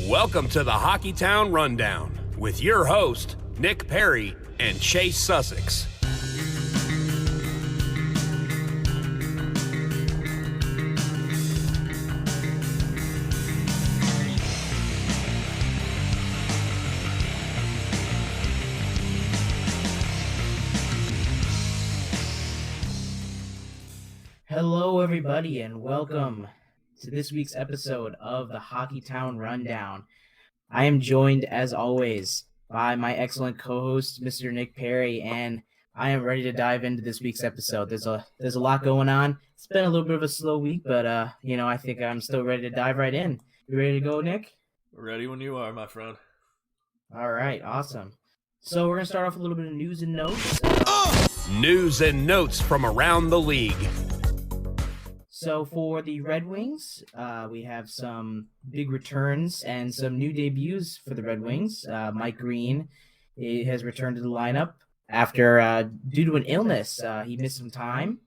Welcome to the Hockeytown Rundown with your host, Nick Perry and Chase Sussex. Hello, everybody, and welcome to this week's episode of the Hockeytown Rundown. I am joined, as always, by my excellent co-host, Mr. Nick Perry, and I am ready to dive into this week's episode. There's a lot going on. It's been a little bit of a slow week, but I think I'm still ready to dive right in. You ready to go, Nick? Ready when you are, my friend. All right, awesome. So we're gonna start off with a little bit of news and notes. News and notes from around the league. So for the Red Wings, we have some big returns and some new debuts for the Red Wings. Mike Green has returned to the lineup after, due to an illness, he missed some time,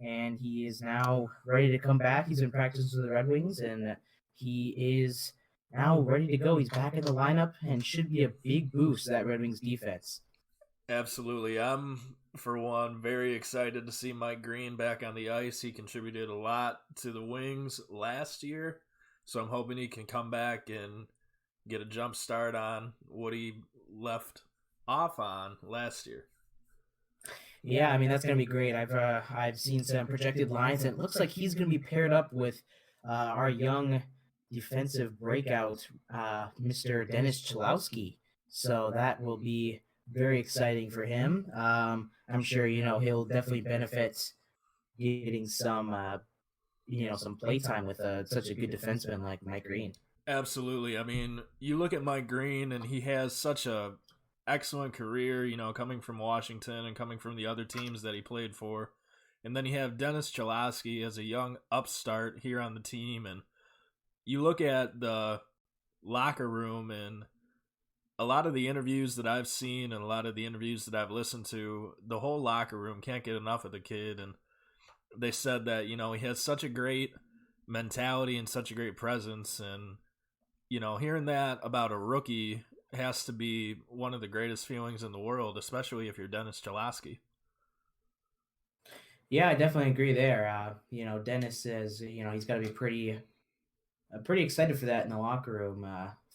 and he is now ready to come back. He's been practicing with the Red Wings, and he is now ready to go. He's back in the lineup and should be a big boost to that Red Wings defense. Absolutely. I'm, for one, very excited to see Mike Green back on the ice. He contributed a lot to the Wings last year, so I'm hoping he can come back and get a jump start on what he left off on last year. Yeah, I mean, that's going to be great. I've seen some projected lines, and it looks like he's going to be paired up with our young defensive breakout, Mr. Dennis Cholowski. So that will be very exciting for him. I'm sure, he'll definitely benefit getting some play time with such a good defenseman like Mike Green. Absolutely. I mean, you look at Mike Green, and he has such a excellent career, coming from Washington and coming from the other teams that he played for. And then you have Dennis Cholowski as a young upstart here on the team. And you look at the locker room, and a lot of the interviews that I've seen and a lot of the interviews that I've listened to, the whole locker room can't get enough of the kid. And they said that, he has such a great mentality and such a great presence. And, hearing that about a rookie has to be one of the greatest feelings in the world, especially if you're Dennis Cholowski. Yeah, I definitely agree there. Dennis says, he's got to be pretty excited for that in the locker room,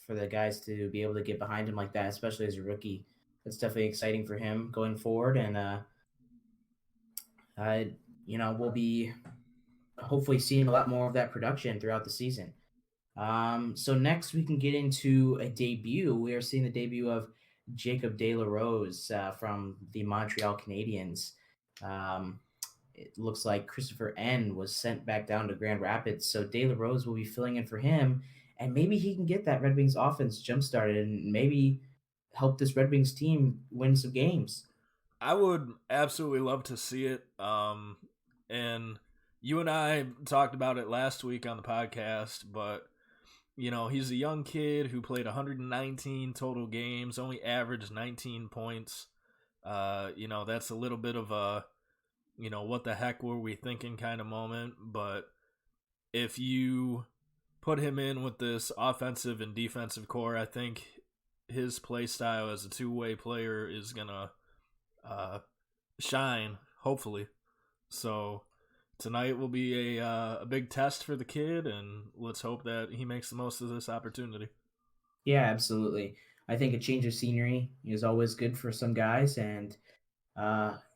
for the guys to be able to get behind him like that, especially as a rookie. That's definitely exciting for him going forward. And, we'll be hopefully seeing a lot more of that production throughout the season. So next we can get into a debut. We are seeing the debut of Jacob De La Rose from the Montreal Canadiens. It looks like Christopher N was sent back down to Grand Rapids, so De La Rose will be filling in for him, and maybe he can get that Red Wings offense jump-started and maybe help this Red Wings team win some games. I would absolutely love to see it. And you and I talked about it last week on the podcast, but he's a young kid who played 119 total games, only averaged 19 points. That's a little bit of a, what the heck were we thinking kind of moment. But if you put him in with this offensive and defensive core, I think his play style as a two-way player is going to shine, hopefully. So tonight will be a big test for the kid, and let's hope that he makes the most of this opportunity. Yeah, absolutely. I think a change of scenery is always good for some guys, and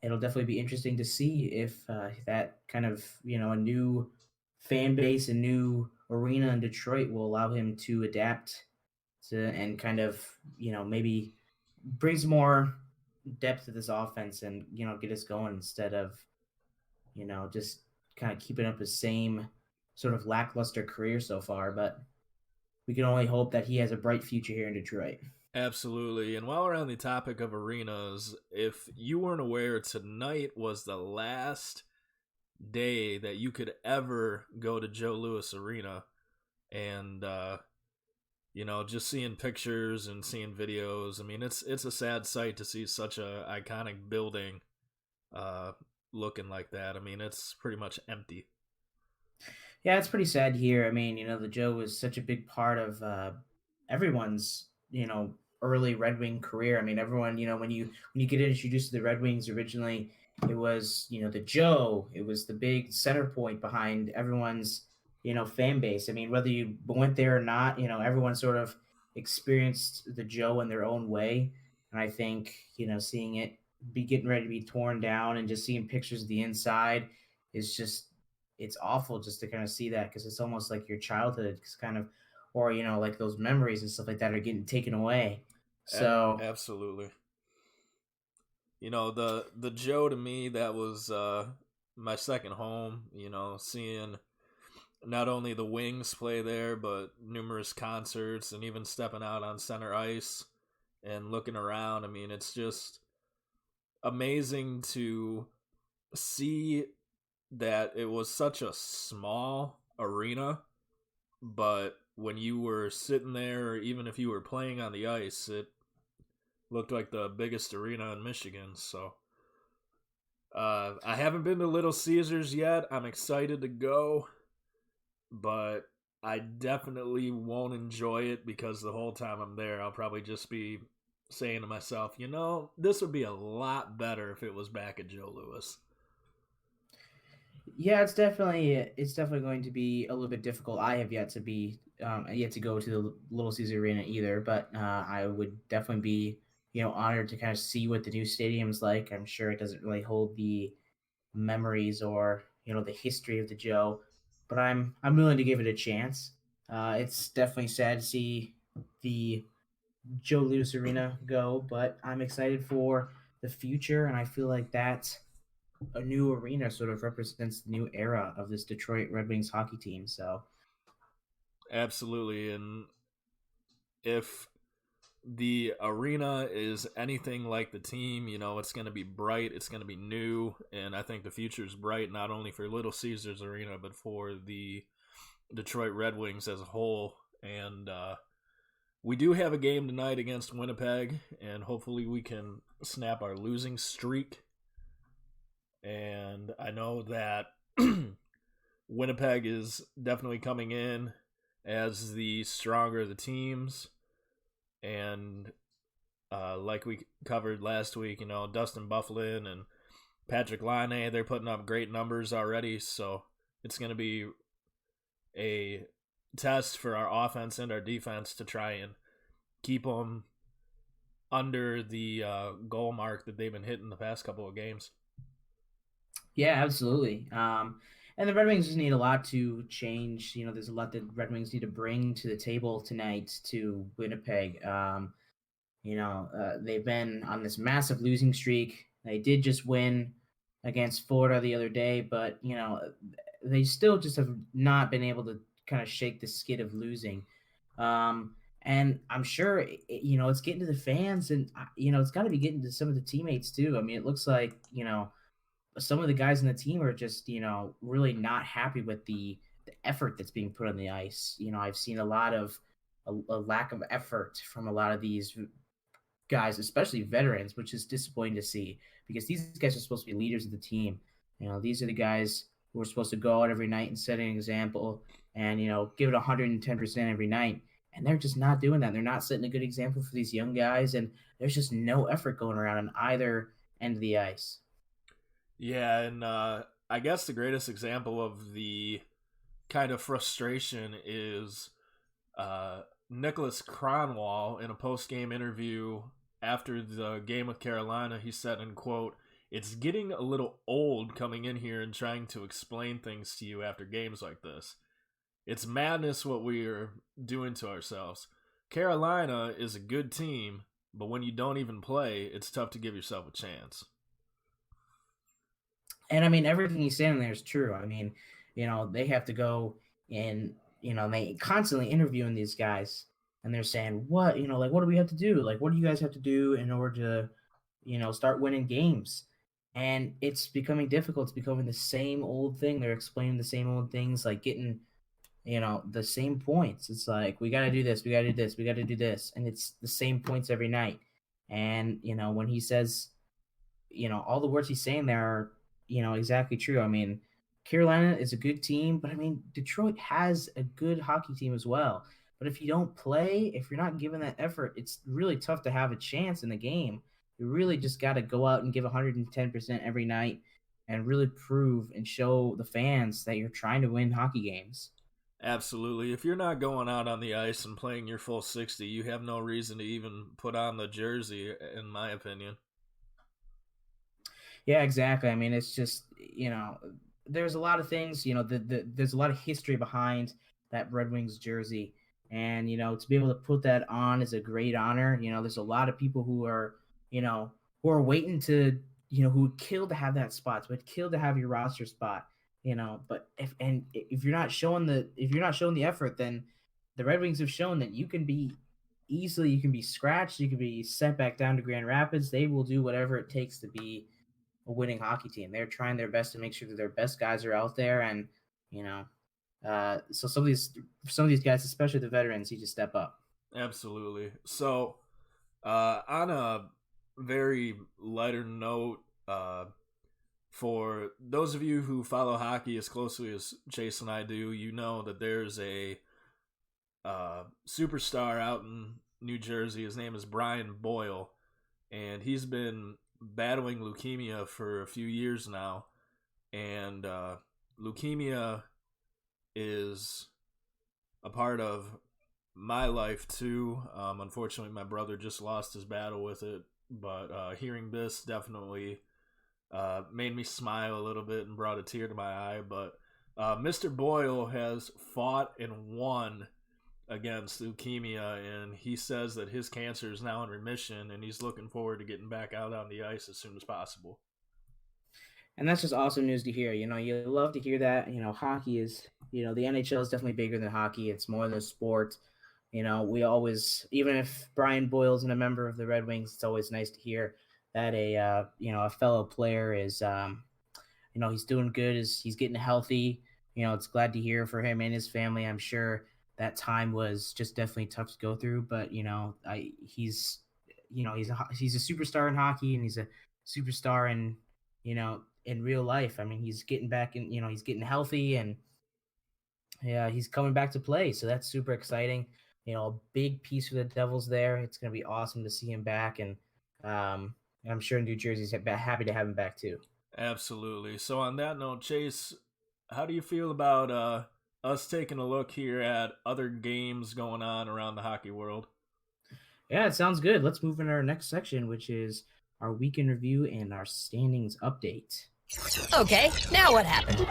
it'll definitely be interesting to see if that kind of, a new fan base, a new arena in Detroit will allow him to adapt to and kind of, maybe brings more depth to this offense and, get us going instead of, just kind of keeping up his same sort of lackluster career so far. But we can only hope that he has a bright future here in Detroit. Absolutely. And while we're on the topic of arenas, if you weren't aware, tonight was the last day that you could ever go to Joe Louis Arena. And, just seeing pictures and seeing videos, I mean, it's a sad sight to see such a iconic building looking like that. I mean, it's pretty much empty. Yeah, it's pretty sad here. I mean, the Joe was such a big part of everyone's, early Red Wing career. I mean, everyone, when you get introduced to the Red Wings originally, it was, the Joe, it was the big center point behind everyone's, fan base. I mean, whether you went there or not, everyone sort of experienced the Joe in their own way. And I think, seeing it be getting ready to be torn down and just seeing pictures of the inside is just, it's awful just to kind of see that, because it's almost like your childhood is kind of, or like those memories and stuff like that are getting taken away. So Absolutely. The Joe, to me, that was my second home. Seeing not only the Wings play there, but numerous concerts, and even stepping out on center ice and looking around. I mean, it's just amazing to see that it was such a small arena, but when you were sitting there, or even if you were playing on the ice, it looked like the biggest arena in Michigan. So I haven't been to Little Caesars yet. I'm excited to go, but I definitely won't enjoy it, because the whole time I'm there, I'll probably just be saying to myself, this would be a lot better if it was back at Joe Louis. yeah, it's definitely going to be a little bit difficult. I have yet to go to the Little Caesar Arena either, but I would definitely be honored to kind of see what the new stadium's like. I'm sure it doesn't really hold the memories or the history of the Joe, but I'm willing to give it a chance. It's definitely sad to see the Joe Louis Arena go, but I'm excited for the future, and I feel like that a new arena sort of represents the new era of this Detroit Red Wings hockey team. So Absolutely. And if the arena is anything like the team, it's going to be bright, it's going to be new, and I think the future is bright, not only for Little Caesars Arena, but for the Detroit Red Wings as a whole. And we do have a game tonight against Winnipeg, and hopefully we can snap our losing streak. And I know that Winnipeg is definitely coming in as the stronger of the teams. And like we covered last week, Dustin Byfuglien and Patrick Laine, they're putting up great numbers already. So it's going to be a test for our offense and our defense to try and keep them under the goal mark that they've been hitting the past couple of games. yeah, absolutely. And the Red Wings just need a lot to change. There's a lot that Red Wings need to bring to the table tonight to Winnipeg. They've been on this massive losing streak. They did just win against Florida the other day, but they still just have not been able to kind of shake the skid of losing. And I'm sure it's getting to the fans, and it's got to be getting to some of the teammates too. I mean, it looks like some of the guys in the team are just really not happy with the effort that's being put on the ice. I've seen a lot of a lack of effort from a lot of these guys, especially veterans, which is disappointing to see, because these guys are supposed to be leaders of the team. These are the guys who are supposed to go out every night and set an example and give it 110% every night. And they're just not doing that. They're not setting a good example for these young guys, and there's just no effort going around on either end of the ice. Yeah, and I guess the greatest example of the kind of frustration is Nicholas Kronwall in a post-game interview after the game with Carolina. He said, in quote, "It's getting a little old coming in here and trying to explain things to you after games like this. It's madness what we're doing to ourselves. Carolina is a good team, but when you don't even play, it's tough to give yourself a chance." And I mean, everything he's saying there is true. I mean, they have to go and, they constantly interviewing these guys, and they're saying, what, like, what do we have to do? Like, what do you guys have to do in order to, start winning games? And it's becoming difficult. It's becoming the same old thing. They're explaining the same old things, like getting, the same points. It's like, we got to do this, we got to do this, we got to do this. And it's the same points every night. And, when he says, all the words he's saying there are, exactly true. I mean, Carolina is a good team, but I mean, Detroit has a good hockey team as well. But if you don't play, if you're not giving that effort, it's really tough to have a chance in the game. You really just got to go out and give 110% every night and really prove and show the fans that you're trying to win hockey games. Absolutely. If you're not going out on the ice and playing your full 60, you have no reason to even put on the jersey, in my opinion. Yeah, exactly. I mean, it's just, there's a lot of things, there's a lot of history behind that Red Wings jersey. And, to be able to put that on is a great honor. There's a lot of people who are waiting to, who would kill to have that spot, would kill to have your roster spot, but if you're not showing the effort, then the Red Wings have shown that you can be scratched, you can be sent back down to Grand Rapids. They will do whatever it takes to be a winning hockey team. They're trying their best to make sure that their best guys are out there, and so some of these guys, especially the veterans, need to step up. Absolutely. So, on a very lighter note, for those of you who follow hockey as closely as Chase and I do, you know that there's a superstar out in New Jersey. His name is Brian Boyle, and he's been battling leukemia for a few years now. And leukemia is a part of my life too. Unfortunately, my brother just lost his battle with it, but hearing this definitely made me smile a little bit and brought a tear to my eye. But Mr. Boyle has fought and won against leukemia, and he says that his cancer is now in remission, and he's looking forward to getting back out on the ice as soon as possible. And that's just awesome news to hear. You love to hear that. Hockey is, the NHL is definitely bigger than hockey. It's more than a sport. We always, even if Brian Boyle isn't a member of the Red Wings, it's always nice to hear that a fellow player is, he's doing good, he's getting healthy. It's glad to hear for him and his family. I'm sure that time was just definitely tough to go through, but he's a superstar in hockey, and he's a superstar in real life. I mean, he's getting back and he's getting healthy, and yeah, he's coming back to play. So that's super exciting. A big piece for the Devils there. It's going to be awesome to see him back, and I'm sure New Jersey's happy to have him back too. Absolutely. So on that note, Chase, how do you feel about us taking a look here at other games going on around the hockey world? Yeah, it sounds good. Let's move into our next section, which is our weekend review and our standings update. Okay, now what happened?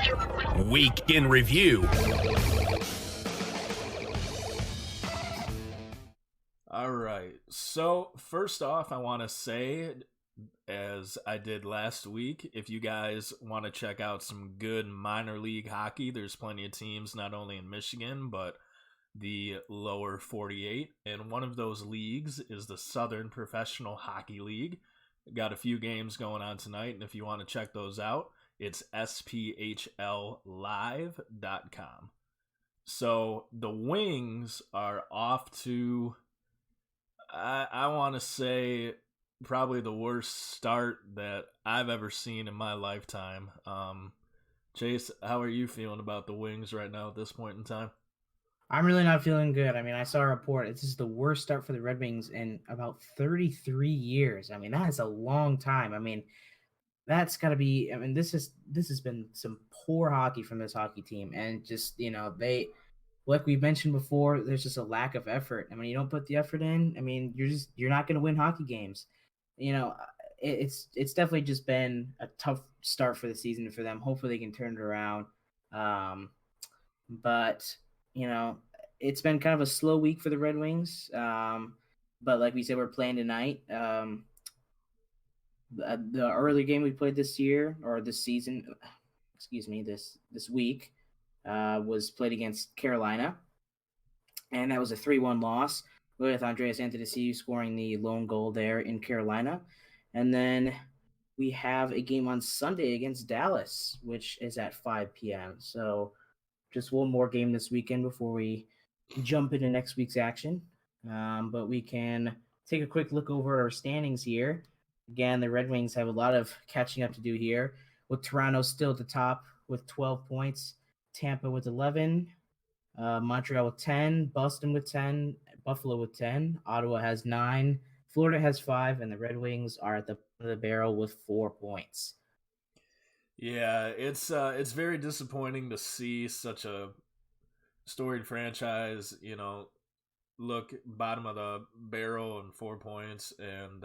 Week in review. All right. So first off, I want to say, as I did last week, if you guys want to check out some good minor league hockey, there's plenty of teams not only in Michigan, but the lower 48. And one of those leagues is the Southern Professional Hockey League. Got a few games going on tonight, and if you want to check those out, it's sphllive.com. So the Wings are off to, I want to say, probably the worst start that I've ever seen in my lifetime. Chase, how are you feeling about the Wings right now at this point in time? I'm really not feeling good. I mean, I saw a report. This is the worst start for the Red Wings in about 33 years. I mean, that is a long time. I mean, that's got to be. I mean, this has been some poor hockey from this hockey team, and just they, like we mentioned before, there's just a lack of effort. I mean, you don't put the effort in. I mean, you're not going to win hockey games. It's definitely just been a tough start for the season for them. Hopefully, they can turn it around. But it's been kind of a slow week for the Red Wings. But like we said, we're playing tonight. The early game we played this year, or this season, this week, was played against Carolina, and that was a 3-1 loss with Andreas Antonisiou scoring the lone goal there in Carolina. And then we have a game on Sunday against Dallas, which is at 5 p.m. So just one more game this weekend before we jump into next week's action. But we can take a quick look over our standings here. Again, the Red Wings have a lot of catching up to do here, with Toronto still at the top with 12 points, Tampa with 11, Montreal with 10, Boston with 10, Buffalo with 10, Ottawa has 9, Florida has 5, and the Red Wings are at the bottom of the barrel with 4 points. Yeah, it's very disappointing to see such a storied franchise, look bottom of the barrel and 4 points. And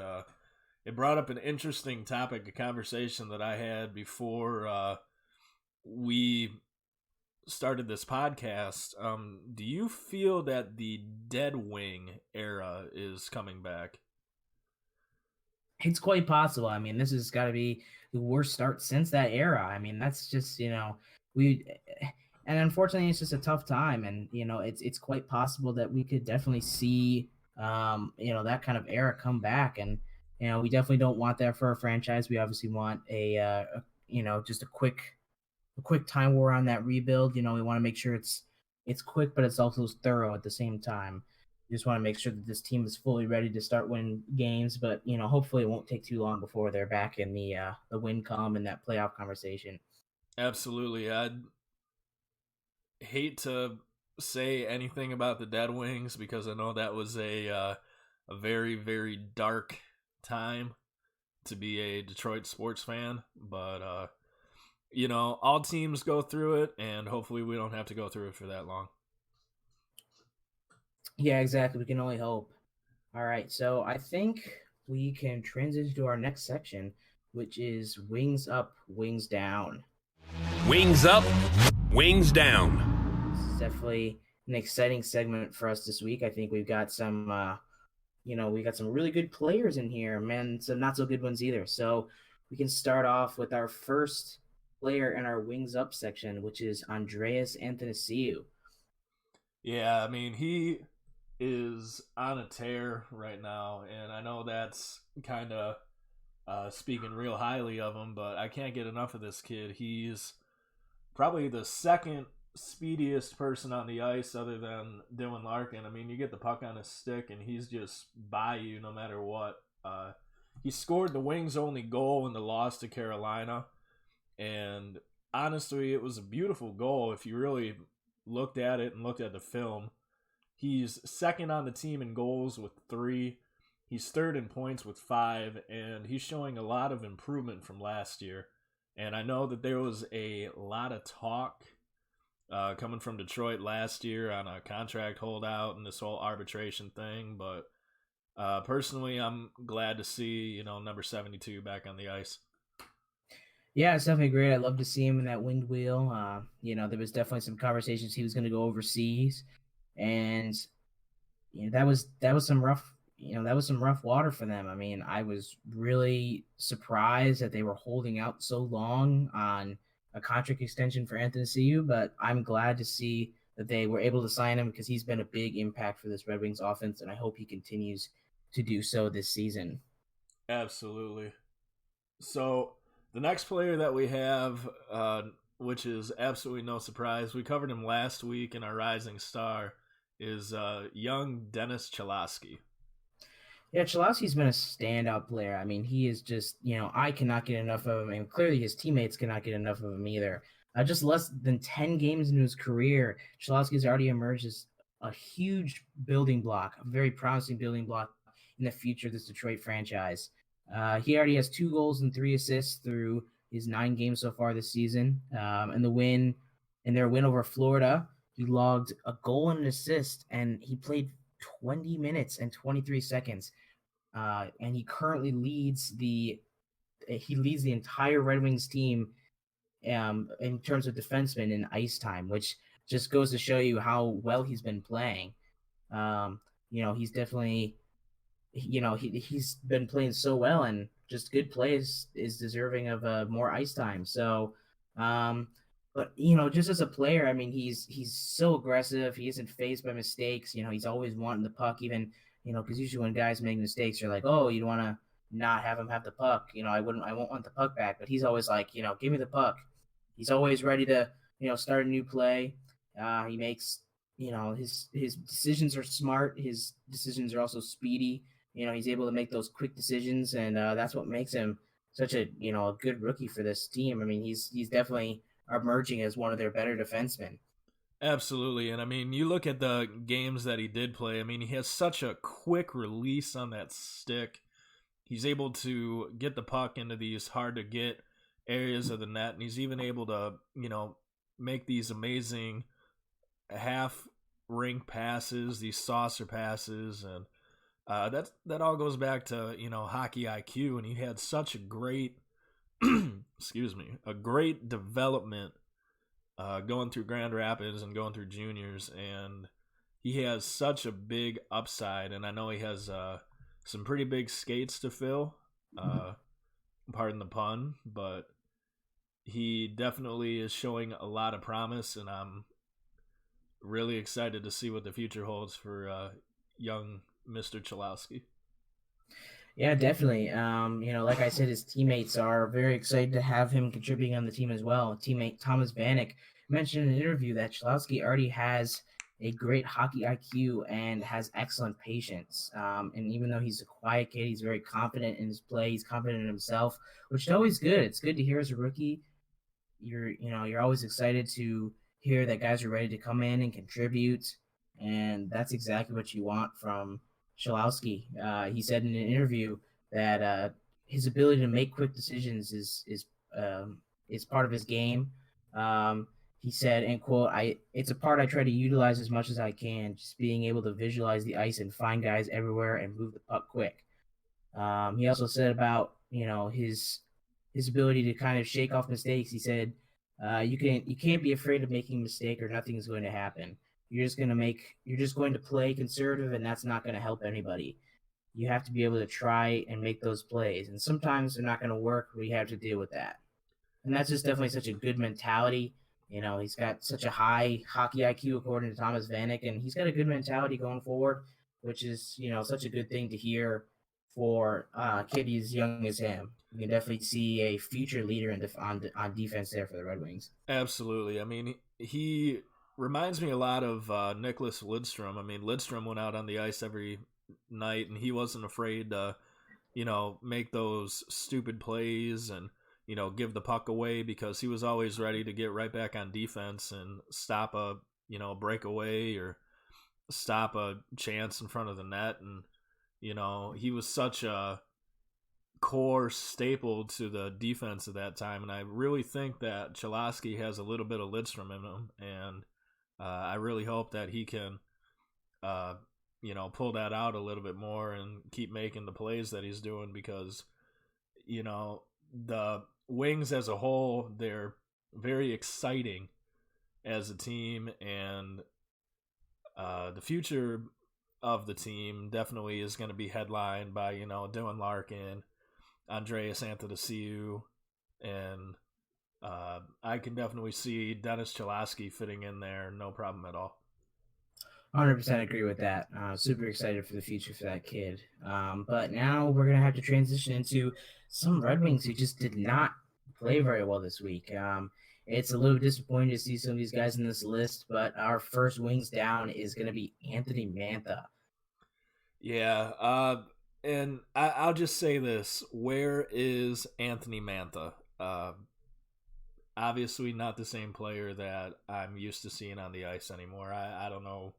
it brought up an interesting topic of conversation that I had before we started this podcast. Do you feel that the dead wing era is coming back? It's quite possible. I mean, this has got to be the worst start since that era. I mean, that's just, we and unfortunately it's just a tough time, and it's quite possible that we could definitely see that kind of era come back. And we definitely don't want that for our franchise. We obviously want just a quick time war on that rebuild. We want to make sure it's quick, but it's also thorough at the same time. We just want to make sure that this team is fully ready to start winning games, but hopefully it won't take too long before they're back in the win column in that playoff conversation. Absolutely. I'd hate to say anything about the Dead Wings because I know that was a very, very dark time to be a Detroit sports fan, but all teams go through it, and hopefully we don't have to go through it for that long. Yeah, exactly. We can only hope. All right, so I think we can transition to our next section, which is Wings Up, Wings Down. Wings up, wings down. This is definitely an exciting segment for us this week. I think we've got some, we got some really good players in here, man. Some not so good ones either. So we can start off with our first player in our Wings Up section, which is Andreas Athanasiou. Yeah, I mean, he is on a tear right now, and I know that's kind of speaking real highly of him, but I can't get enough of this kid. He's probably the second speediest person on the ice other than Dylan Larkin. I mean, you get the puck on his stick, and he's just by you no matter what. He scored the Wings' only goal in the loss to Carolina, and honestly, it was a beautiful goal if you really looked at it and looked at the film. He's second on the team in goals with 3. He's third in points with 5, and he's showing a lot of improvement from last year. And I know that there was a lot of talk coming from Detroit last year on a contract holdout and this whole arbitration thing, but personally, I'm glad to see, number 72 back on the ice. Yeah, it's definitely great. I'd love to see him in that winged wheel. There was definitely some conversations he was going to go overseas, and that was some rough water for them. I mean, I was really surprised that they were holding out so long on a contract extension for Athanasiou, but I'm glad to see that they were able to sign him because he's been a big impact for this Red Wings offense, and I hope he continues to do so this season. Absolutely. So the next player that we have, which is absolutely no surprise, we covered him last week in our Rising Star, is young Dennis Cholowski. Yeah, Cholowski's been a standout player. I mean, he is just, I cannot get enough of him, and clearly his teammates cannot get enough of him either. Just less than 10 games into his career, Cholowski's already emerged as a huge building block, a very promising building block in the future of this Detroit franchise. He already has 2 goals and 3 assists through his 9 games so far this season. And their win over Florida, he logged a goal and an assist, and he played 20 minutes and 23 seconds. And he currently leads the entire Red Wings team in terms of defensemen in ice time, which just goes to show you how well he's been playing. He's definitely, he's been playing so well, and just good plays is deserving of more ice time. So, but just as a player, I mean, he's so aggressive. He isn't fazed by mistakes. He's always wanting the puck, even because usually when guys make mistakes, you're like, oh, you want to not have him have the puck. I won't want the puck back. But he's always like, give me the puck. He's always ready to start a new play. He makes his decisions are smart. His decisions are also speedy. He's able to make those quick decisions, and that's what makes him such a a good rookie for this team. I mean, he's definitely emerging as one of their better defensemen. Absolutely. And I mean, you look at the games that he did play, I mean, he has such a quick release on that stick. He's able to get the puck into these hard to get areas of the net, and he's even able to, make these amazing half rink passes, these saucer passes, and that all goes back to hockey IQ, and he had such a great excuse me, a great development going through Grand Rapids and going through juniors, and he has such a big upside, and I know he has some pretty big skates to fill. Pardon the pun, but he definitely is showing a lot of promise, and I'm really excited to see what the future holds for young Mr. Chalowski. Yeah, definitely. Like I said, his teammates are very excited to have him contributing on the team as well. Teammate Thomas Vanek mentioned in an interview that Chalowski already has a great hockey IQ and has excellent patience. And even though he's a quiet kid, he's very confident in his play. He's confident in himself, which is always good. It's good to hear as a rookie. You're always excited to hear that guys are ready to come in and contribute, and that's exactly what you want from Shalowski. He said in an interview that his ability to make quick decisions is part of his game. He said, and quote, it's a part I try to utilize as much as I can, just being able to visualize the ice and find guys everywhere and move the puck quick. He also said about his ability to kind of shake off mistakes. He said, you can't be afraid of making a mistake or nothing is going to happen. You're just going to play conservative, and that's not going to help anybody. You have to be able to try and make those plays, and sometimes they're not going to work. We have to deal with that, and that's just definitely such a good mentality. He's got such a high hockey IQ according to Thomas Vanek, and he's got a good mentality going forward, which is such a good thing to hear for a kid as young as him. You can definitely see a future leader on defense there for the Red Wings. Absolutely. I mean, he reminds me a lot of Nicholas Lidstrom. I mean, Lidstrom went out on the ice every night, and he wasn't afraid to, make those stupid plays and, give the puck away, because he was always ready to get right back on defense and stop a, breakaway or stop a chance in front of the net. And, he was such a core staple to the defense at that time, and I really think that Chalowski has a little bit of Lidstrom in him, and I really hope that he can pull that out a little bit more and keep making the plays that he's doing, because the Wings as a whole, they're very exciting as a team, and the future of the team definitely is going to be headlined by Dylan Larkin, Andreas Anthony, and I can definitely see Dennis Chalowski fitting in there, no problem at all. 100% agree with that. Super excited for the future for that kid. But now we're going to have to transition into some Red Wings who just did not play very well this week. It's a little disappointing to see some of these guys in this list, but our first Wings down is going to be Anthony Mantha. Yeah, and I'll just say this. Where is Anthony Mantha? Obviously not the same player that I'm used to seeing on the ice anymore. I don't know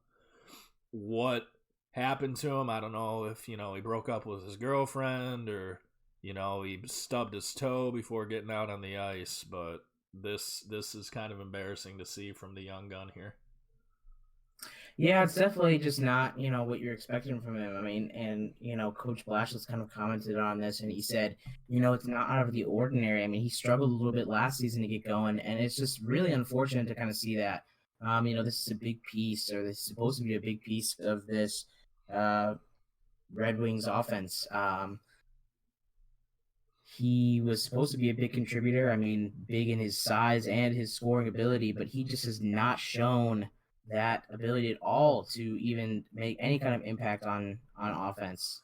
what happened to him. I don't know if, he broke up with his girlfriend, or, he stubbed his toe before getting out on the ice. But this is kind of embarrassing to see from the young gun here. Yeah, it's definitely just not, what you're expecting from him. I mean, and, Coach Blashless kind of commented on this, and he said, it's not out of the ordinary. I mean, he struggled a little bit last season to get going, and it's just really unfortunate to kind of see that. This is a big piece, or this is supposed to be a big piece of this Red Wings offense. He was supposed to be a big contributor. I mean, big in his size and his scoring ability, but he just has not shown that ability at all to even make any kind of impact on offense.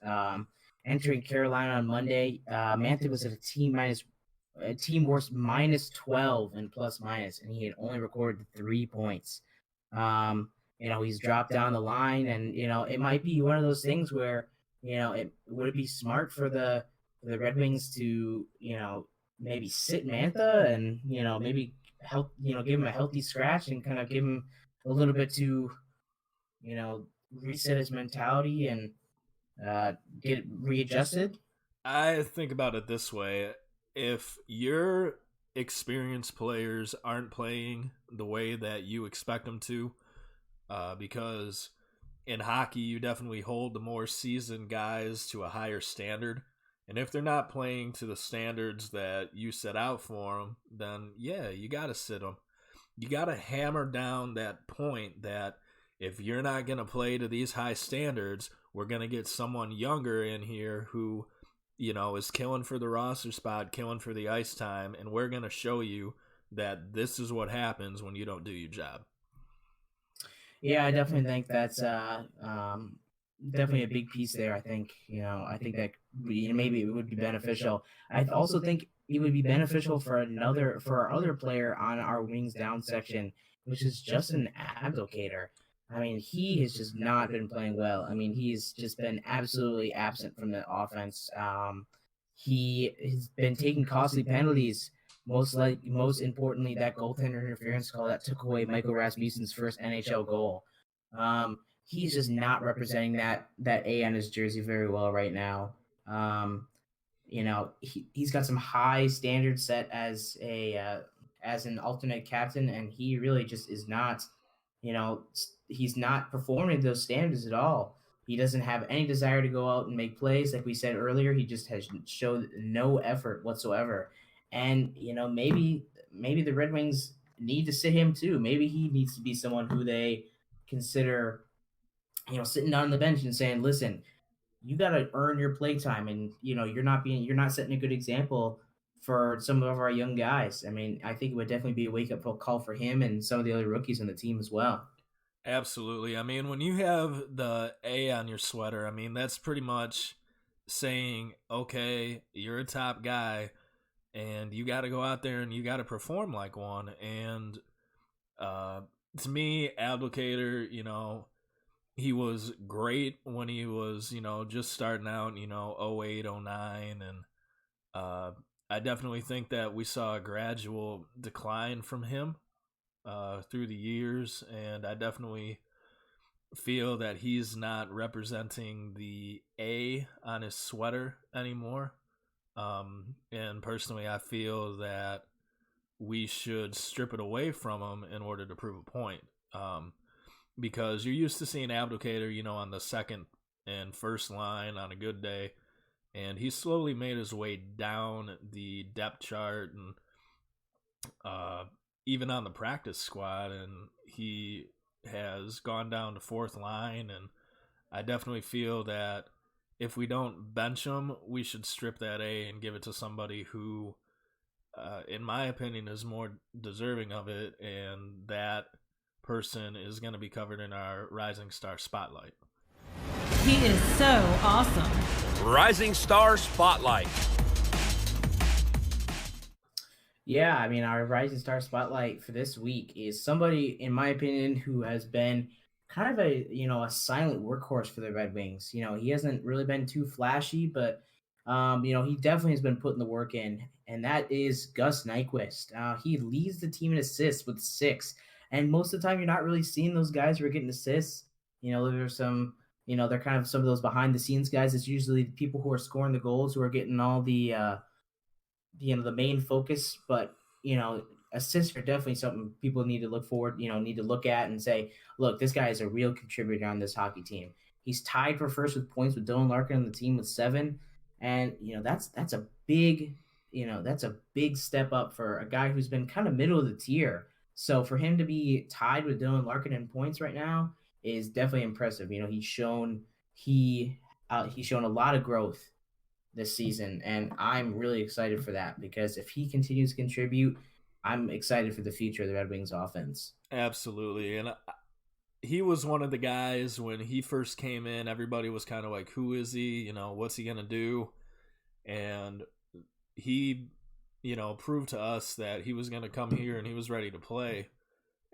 Entering Carolina on Monday, Mantha was at a team worst minus 12 in plus minus, and he had only recorded 3 points. He's dropped down the line, and it might be one of those things where would it be smart for the Red Wings to maybe sit Mantha and maybe help give him a healthy scratch and kind of give him a little bit to, reset his mentality and get readjusted? I think about it this way. If your experienced players aren't playing the way that you expect them to, because in hockey, you definitely hold the more seasoned guys to a higher standard. And if they're not playing to the standards that you set out for them, then yeah, you got to sit them. You got to hammer down that point that if you're not going to play to these high standards, we're going to get someone younger in here who, is killing for the roster spot, killing for the ice time, and we're going to show you that this is what happens when you don't do your job. Yeah, I definitely think that's definitely a big piece there. I think that maybe it would be beneficial. I also think it would be beneficial for our other player on our wings down section, which is Justin Abdelkader. I mean, he has just not been playing well. I mean, he's just been absolutely absent from the offense. He has been taking costly penalties. Most importantly, that goaltender interference call that took away Michael Rasmussen's first NHL goal. He's just not representing that A on his jersey very well right now. He's got some high standards set as an alternate captain, and he really just is not. He's not performing those standards at all. He doesn't have any desire to go out and make plays. Like we said earlier, he just has showed no effort whatsoever. And maybe the Red Wings need to sit him too. Maybe he needs to be someone who they consider, sitting down on the bench and saying, "Listen, you got to earn your play time, and you're not setting a good example for some of our young guys." I mean, I think it would definitely be a wake up call for him and some of the other rookies on the team as well. Absolutely. I mean, when you have the A on your sweater, I mean, that's pretty much saying, okay, you're a top guy and you got to go out there and you got to perform like one. And to me, Abdelkader, he was great when he was, just starting out, 08, 09. And I definitely think that we saw a gradual decline from him through the years. And I definitely feel that he's not representing the A on his sweater anymore. And personally, I feel that we should strip it away from him in order to prove a point. Because you're used to seeing Abdelkader, on the second and first line on a good day, and he slowly made his way down the depth chart and even on the practice squad, and he has gone down to fourth line. And I definitely feel that if we don't bench him, we should strip that A and give it to somebody who, in my opinion, is more deserving of it, and that person is going to be covered in our Rising Star Spotlight. He is so awesome. Rising Star Spotlight. Yeah, I mean, our Rising Star Spotlight for this week is somebody, in my opinion, who has been kind of a silent workhorse for the Red Wings. He hasn't really been too flashy, but he definitely has been putting the work in, and that is Gus Nyquist. He leads the team in assists with 6, and most of the time you're not really seeing those guys who are getting assists. There's some, they're kind of some of those behind the scenes guys. It's usually the people who are scoring the goals who are getting all the the main focus. But assists are definitely something people need to look at and say, look, this guy is a real contributor on this hockey team. He's tied for first with points with Dylan Larkin on the team with 7, and that's a big step up for a guy who's been kind of middle of the tier. So for him to be tied with Dylan Larkin in points right now is definitely impressive. He's shown a lot of growth this season, and I'm really excited for that, because if he continues to contribute, I'm excited for the future of the Red Wings offense. Absolutely. And he was one of the guys when he first came in, everybody was kind of like, who is he? What's he going to do? And he, proved to us that he was going to come here and he was ready to play.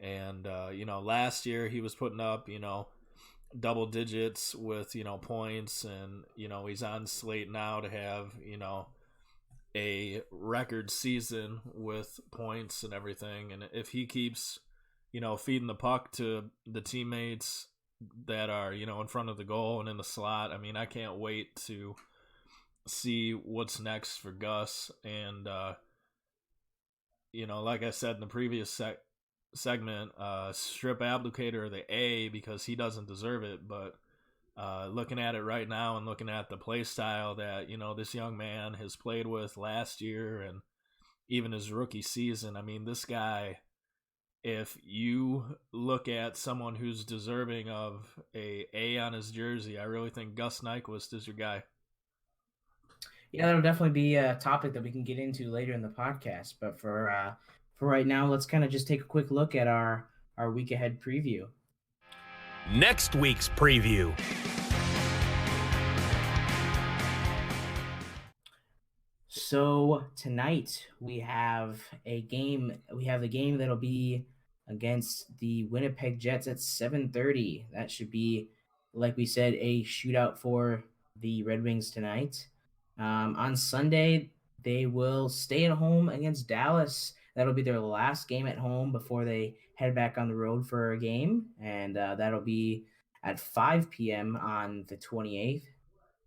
And, last year he was putting up, double digits with, points, and, he's on slate now to have, a record season with points and everything. And if he keeps, feeding the puck to the teammates that are, in front of the goal and in the slot. I mean, I can't wait to see what's next for Gus. And, like I said in the previous segment, strip Abdicator the A because he doesn't deserve it. But looking at it right now and looking at the play style that, this young man has played with last year and even his rookie season, I mean, this guy, if you look at someone who's deserving of A on his jersey, I really think Gus Nyquist is your guy. Yeah, that'll definitely be a topic that we can get into later in the podcast. But for right now, let's kind of just take a quick look at our week ahead preview. Next week's preview. So tonight we have a game. We have a game that'll be against the Winnipeg Jets at 7:30. That should be, like we said, a shootout for the Red Wings tonight. On Sunday, they will stay at home against Dallas. That'll be their last game at home before they head back on the road for a game, and that'll be at 5 p.m. on the 28th.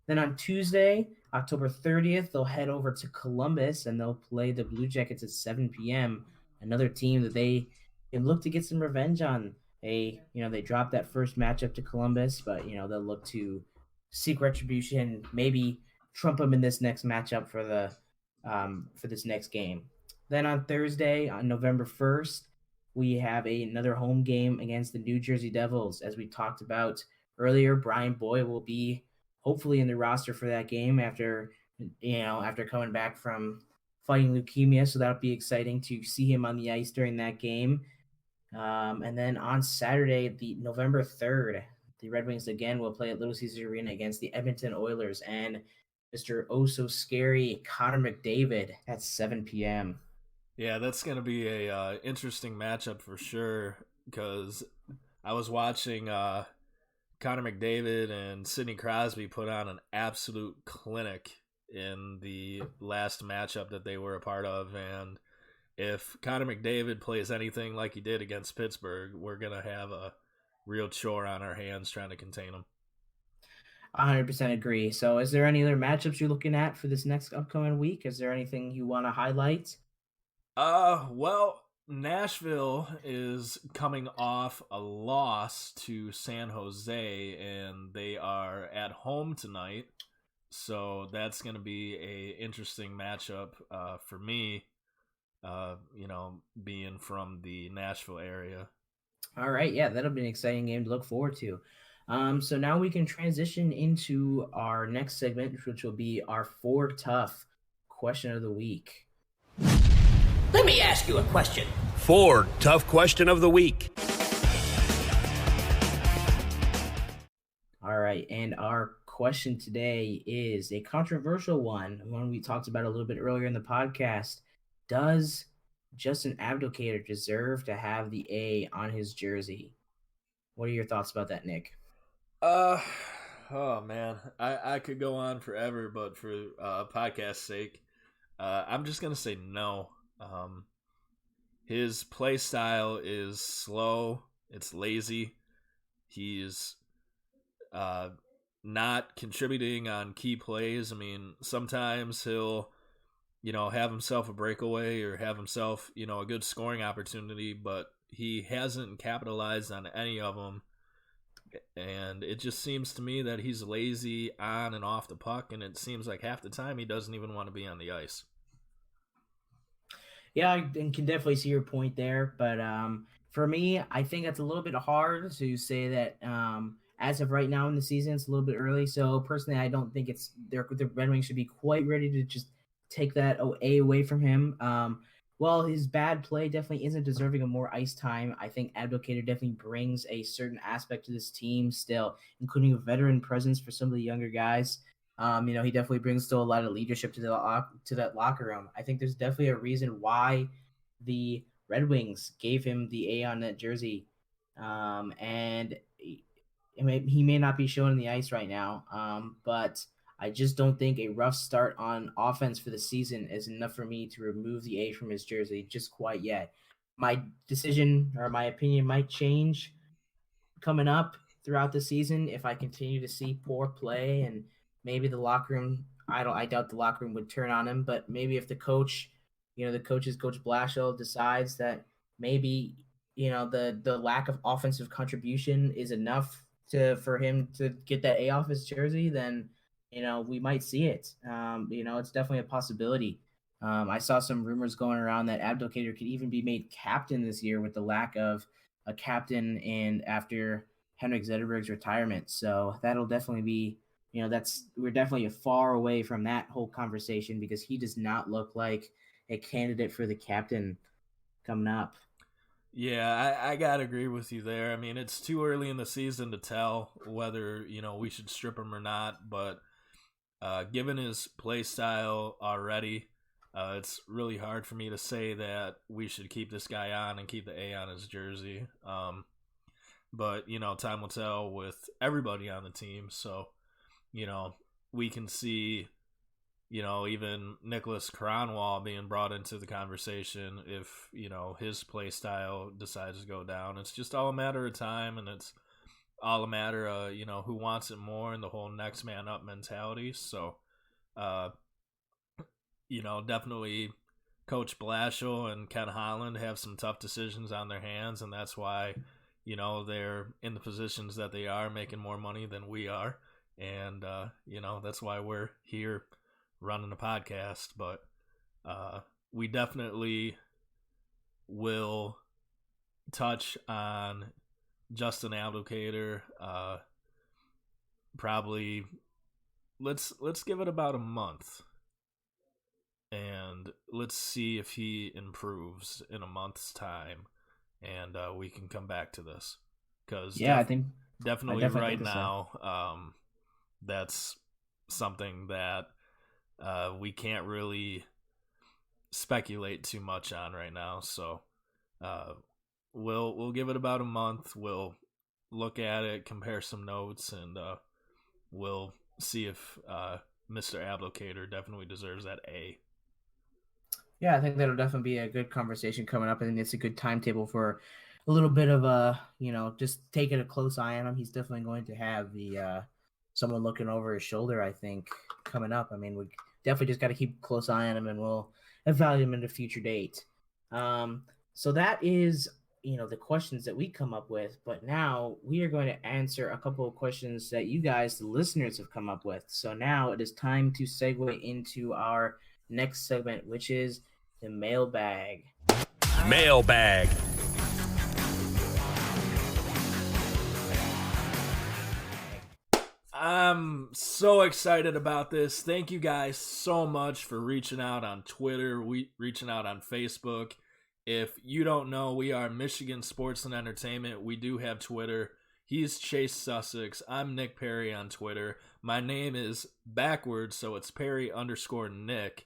Then on Tuesday, October 30th, they'll head over to Columbus and they'll play the Blue Jackets at 7 p.m. Another team that they can look to get some revenge on. They dropped that first matchup to Columbus, but they'll look to seek retribution, maybe trump them in this next matchup for this next game. Then on Thursday, on November 1st, we have another home game against the New Jersey Devils. As we talked about earlier, Brian Boyle will be hopefully in the roster for that game after coming back from fighting leukemia. So that'll be exciting to see him on the ice during that game. And then on Saturday, the November 3rd, the Red Wings again will play at Little Caesars Arena against the Edmonton Oilers and Mr. Oh-so-scary Connor McDavid at 7 p.m. Yeah, that's going to be a interesting matchup for sure because I was watching Connor McDavid and Sidney Crosby put on an absolute clinic in the last matchup that they were a part of. And if Connor McDavid plays anything like he did against Pittsburgh, we're going to have a real chore on our hands trying to contain him. 100% agree. So is there any other matchups you're looking at for this next upcoming week? Is there anything you want to highlight? Well, Nashville is coming off a loss to San Jose, and they are at home tonight. So that's going to be a interesting matchup for me, being from the Nashville area. All right, yeah, that'll be an exciting game to look forward to. So now we can transition into our next segment, which will be our Four Tough Question of the Week. Let me ask you a question. Four Tough Question of the Week. All right, and our question today is a controversial one we talked about a little bit earlier in the podcast. Does Justin Abdelkader deserve to have the A on his jersey? What are your thoughts about that, Nick? Oh man, I could go on forever, but for podcast's sake, I'm just gonna say no. His play style is slow. It's lazy. He's not contributing on key plays. I mean, sometimes he'll, have himself a breakaway or have himself, a good scoring opportunity, but he hasn't capitalized on any of them. And it just seems to me that he's lazy on and off the puck, and it seems like half the time he doesn't even want to be on the ice. Yeah, I can definitely see your point there, but for me, I think it's a little bit hard to say that as of right now in the season, it's a little bit early. So personally, I don't think the Red Wings should be quite ready to just take that A away from him. While his bad play definitely isn't deserving of more ice time, I think Abdelkader definitely brings a certain aspect to this team still, including a veteran presence for some of the younger guys. He definitely brings still a lot of leadership to that locker room. I think there's definitely a reason why the Red Wings gave him the A on that jersey. And he may not be showing the ice right now, but I just don't think a rough start on offense for the season is enough for me to remove the A from his jersey just quite yet. my decision or my opinion might change coming up throughout the season if I continue to see poor play, and maybe the locker room. I doubt the locker room would turn on him, but maybe if the coach, Coach Blashill decides that maybe the lack of offensive contribution is enough for him to get that A off his jersey, then we might see it. It's definitely a possibility. I saw some rumors going around that Abdelkader could even be made captain this year with the lack of a captain and after Henrik Zetterberg's retirement. So that'll definitely be, we're definitely far away from that whole conversation because he does not look like a candidate for the captain coming up. Yeah, I gotta agree with you there. I mean, it's too early in the season to tell whether we should strip him or not. But given his play style already, it's really hard for me to say that we should keep this guy on and keep the A on his jersey. But time will tell with everybody on the team. So we can see even Nicholas Kronwall being brought into the conversation if, his play style decides to go down. It's just all a matter of time, and it's all a matter of, who wants it more and the whole next man up mentality. So, definitely Coach Blashill and Ken Holland have some tough decisions on their hands, and that's why, they're in the positions that they are, making more money than we are. And, that's why we're here running a podcast, but we definitely will touch on Justin Abdelkader. Probably let's give it about a month, and let's see if he improves in a month's time, and we can come back to this because I think definitely right now that's something that we can't really speculate too much on right now. So we'll give it about a month. We'll look at it, compare some notes, and we'll see if Mr. Abdelkader definitely deserves that A. Yeah, I think that'll definitely be a good conversation coming up. I think it's a good timetable for a little bit of just taking a close eye on him. He's definitely going to have the someone looking over his shoulder, I think, coming up. I mean, we definitely just got to keep a close eye on him, and we'll evaluate him at a future date. So that is, the questions that we come up with. But now we are going to answer a couple of questions that you guys, the listeners, have come up with. So now it is time to segue into our next segment, which is the mailbag. Mailbag. I'm so excited about this. Thank you guys so much for reaching out on Twitter, reaching out on Facebook. If you don't know, we are Michigan Sports and Entertainment. We do have Twitter. He's Chase Sussex. I'm Nick Perry on Twitter. My name is backwards, so it's Perry_Nick.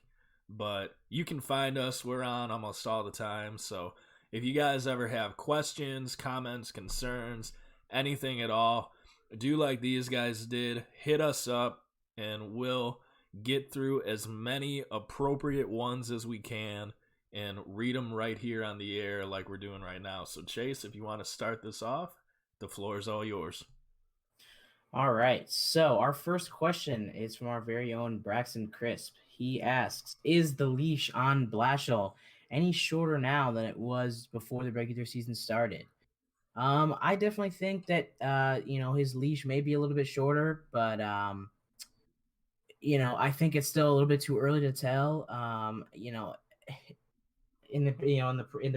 But you can find us. We're on almost all the time. So if you guys ever have questions, comments, concerns, anything at all, do like these guys did, hit us up, and we'll get through as many appropriate ones as we can and read them right here on the air like we're doing right now. So, Chase, if you want to start this off, the floor is all yours. All right. So our first question is from our very own Braxton Crisp. He asks, is the leash on Blashill any shorter now than it was before the regular season started? I definitely think that his leash may be a little bit shorter, but I think it's still a little bit too early to tell. In the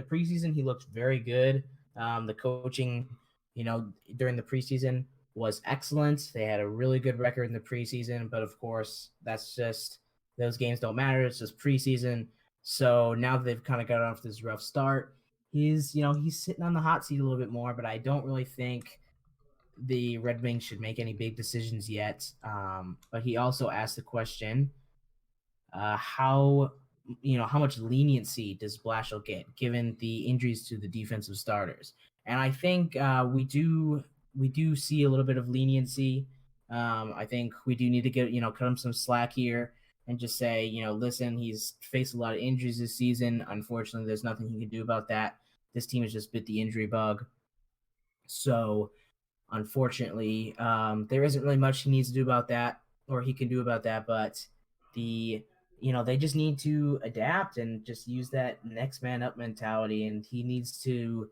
preseason, he looked very good. The coaching, during the preseason was excellent. They had a really good record in the preseason, but of course, that's just those games don't matter. It's just preseason. So now that they've kind of got off this rough start, he's sitting on the hot seat a little bit more, but I don't really think the Red Wings should make any big decisions yet. But he also asked the question, how much leniency does Blashill get given the injuries to the defensive starters? And I think we do see a little bit of leniency. I think we do need to get cut him some slack here and just say, listen, he's faced a lot of injuries this season. Unfortunately, there's nothing he can do about that. this team has just bit the injury bug. So unfortunately, there isn't really much he needs to do about that, or he can do about that. But they just need to adapt and just use that next man up mentality. And he needs to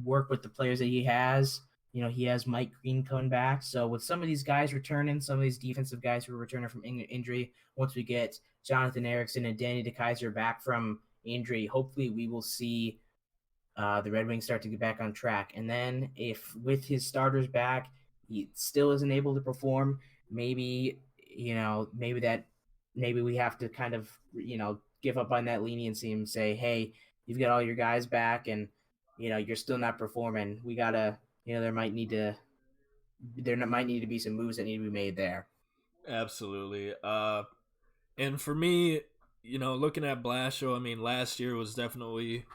work with the players that he has. He has Mike Green coming back. So with some of these guys returning, some of these defensive guys who are returning from injury, once we get Jonathan Erickson and Danny DeKaiser back from injury, hopefully we will see the Red Wings start to get back on track. And then if with his starters back, he still isn't able to perform, maybe we have to kind of, give up on that leniency and say, hey, you've got all your guys back and, you're still not performing. We got to, there might need to be some moves that need to be made there. Absolutely. And for me, looking at Blashill, I mean, last year was definitely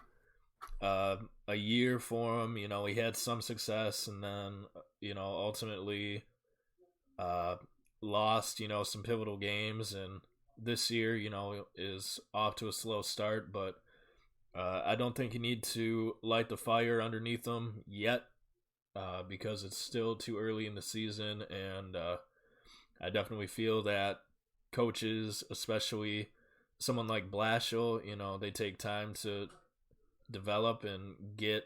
a year for him. He had some success and then, ultimately lost, some pivotal games. And this year, is off to a slow start, but I don't think you need to light the fire underneath him yet because it's still too early in the season. And I definitely feel that coaches, especially someone like Blashill, they take time to develop and get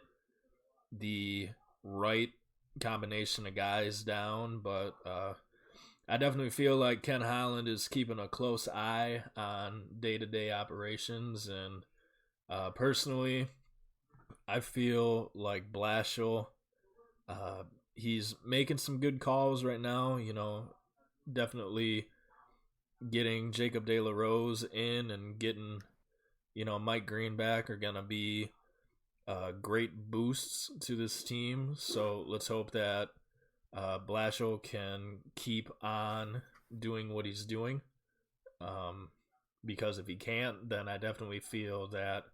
the right combination of guys down. But I definitely feel like Ken Holland is keeping a close eye on day-to-day operations. And personally, I feel like Blashill, he's making some good calls right now, definitely getting Jacob De La Rose in and getting, Mike Green back are going to be great boosts to this team. So let's hope that Blashill can keep on doing what he's doing. Because if he can't, then I definitely feel that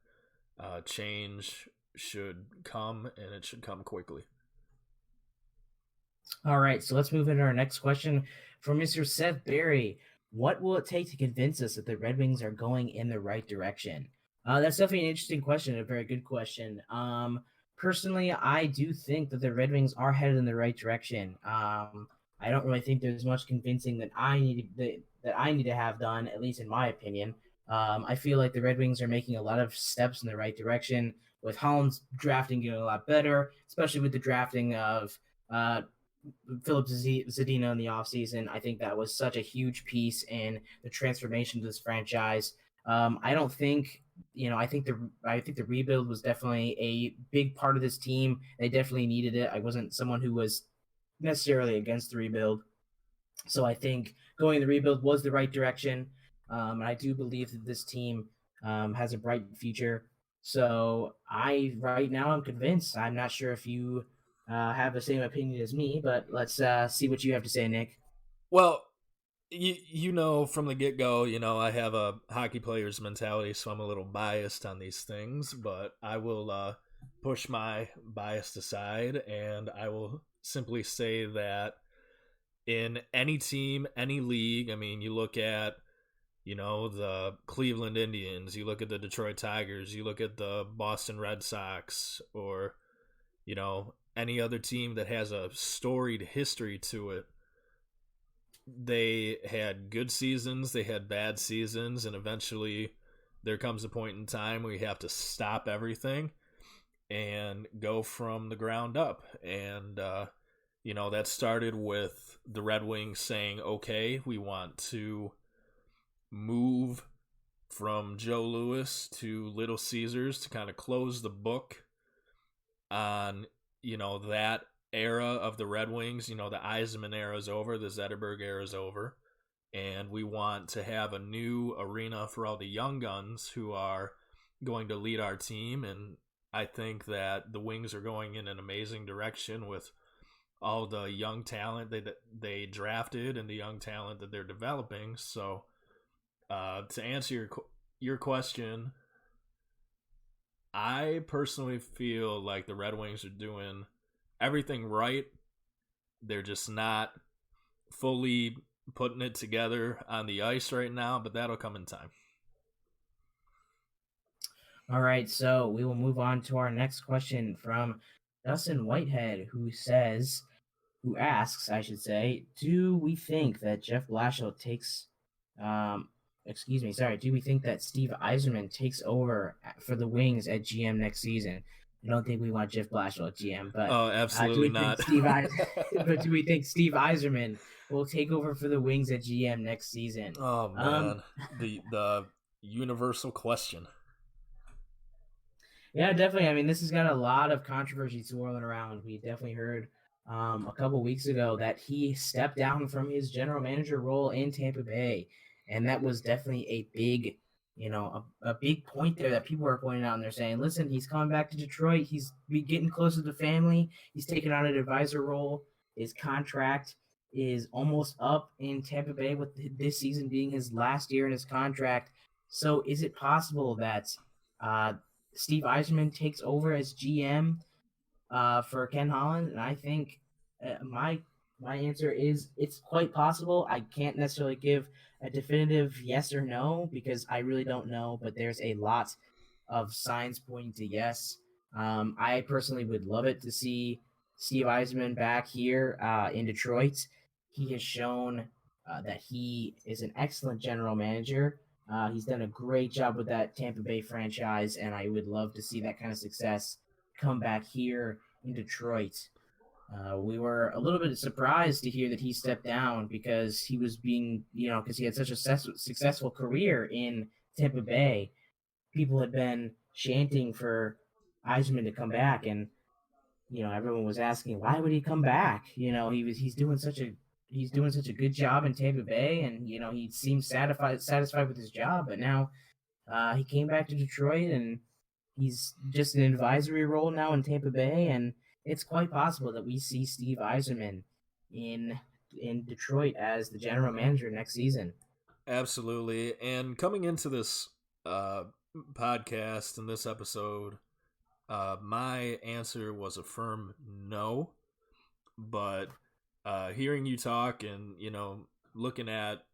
change should come, and it should come quickly. All right, so let's move into our next question from Mr. Seth Berry. What will it take to convince us that the Red Wings are going in the right direction? That's definitely an interesting question, a very good question. Personally, I do think that the Red Wings are headed in the right direction. I don't really think there's much convincing that I need to have done, at least in my opinion. I feel like the Red Wings are making a lot of steps in the right direction, with Holland's drafting getting a lot better, especially with the drafting of Philip Zadina in the offseason. I think that was such a huge piece in the transformation of this franchise. I don't think, I think the rebuild was definitely a big part of this team. They definitely needed it. I wasn't someone who was necessarily against the rebuild. So I think going the rebuild was the right direction. And I do believe that this team has a bright future. So right now I'm convinced. I'm not sure if you have the same opinion as me, but let's see what you have to say, Nick. Well, from the get-go, I have a hockey player's mentality, so I'm a little biased on these things, but I will push my bias aside, and I will simply say that in any team, any league, I mean, you look at, the Cleveland Indians, you look at the Detroit Tigers, you look at the Boston Red Sox, or, any other team that has a storied history to it. They had good seasons, they had bad seasons, and eventually there comes a point in time where you have to stop everything and go from the ground up. And, that started with the Red Wings saying, okay, we want to move from Joe Louis to Little Caesars to kind of close the book on, that era of the Red Wings. The Yzerman era is over, the Zetterberg era is over, and we want to have a new arena for all the young guns who are going to lead our team. And I think that the Wings are going in an amazing direction with all the young talent they drafted and the young talent that they're developing. So to answer your question, I personally feel like the Red Wings are doing everything right. They're just not fully putting it together on the ice right now, but that'll come in time. All right, so we will move on to our next question from Dustin Whitehead, who asks, I should say, do we think that Jeff Blashill takes, um, do we think that Steve Eiserman takes over for the Wings at GM next season? I don't think we want Jeff Blashill at GM, but Oh, do absolutely we think not. but do we think Steve Eiserman will take over for the Wings at GM next season? Oh man, the universal question. Yeah, definitely. I mean, this has got a lot of controversy swirling around. We definitely heard a couple weeks ago that he stepped down from his general manager role in Tampa Bay, and that was definitely a big, a big point there that people are pointing out. And they're saying, "Listen, he's coming back to Detroit. He's getting closer to family. He's taking on an advisor role. His contract is almost up in Tampa Bay, with this season being his last year in his contract. So, is it possible that?" Uh, Steve Eiserman takes over as GM for Ken Holland, and I think my answer is it's quite possible. I can't necessarily give a definitive yes or no because I really don't know, but there's a lot of signs pointing to yes. I personally would love it to see Steve Eiserman back here in Detroit. He has shown that he is an excellent general manager. He's done a great job with that Tampa Bay franchise, and I would love to see that kind of success come back here in Detroit. We were a little bit surprised to hear that he stepped down because he was because he had such a successful career in Tampa Bay. People had been chanting for Eisman to come back, and everyone was asking why would he come back. He's doing such a good job in Tampa Bay, and he seems satisfied with his job. But now he came back to Detroit, and he's just an advisory role now in Tampa Bay, and it's quite possible that we see Steve Eiserman in Detroit as the general manager next season. Absolutely. And coming into this podcast and this episode, my answer was a firm no. But hearing you talk and, looking at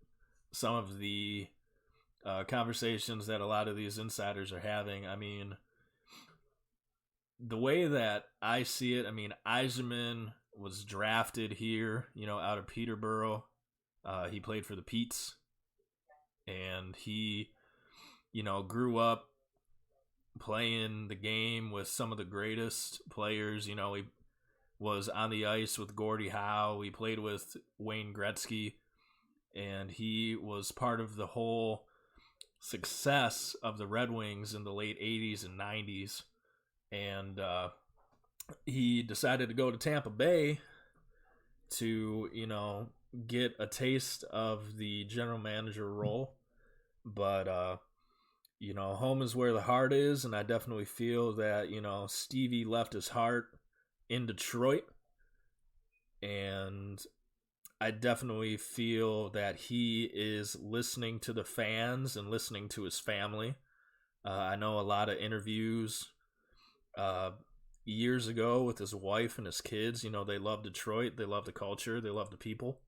some of the conversations that a lot of these insiders are having, I mean, the way that I see it, I mean, Eiserman was drafted here, out of Peterborough. He played for the Petes, and he, grew up playing the game with some of the greatest players. He was on the ice with Gordie Howe. He played with Wayne Gretzky, and he was part of the whole success of the Red Wings in the late 80s and 90s. And he decided to go to Tampa Bay to, get a taste of the general manager role. But, home is where the heart is, and I definitely feel that, Stevie left his heart in Detroit, and I definitely feel that he is listening to the fans and listening to his family. I know a lot of interviews years ago with his wife and his kids. They love Detroit, they love the culture, they love the people,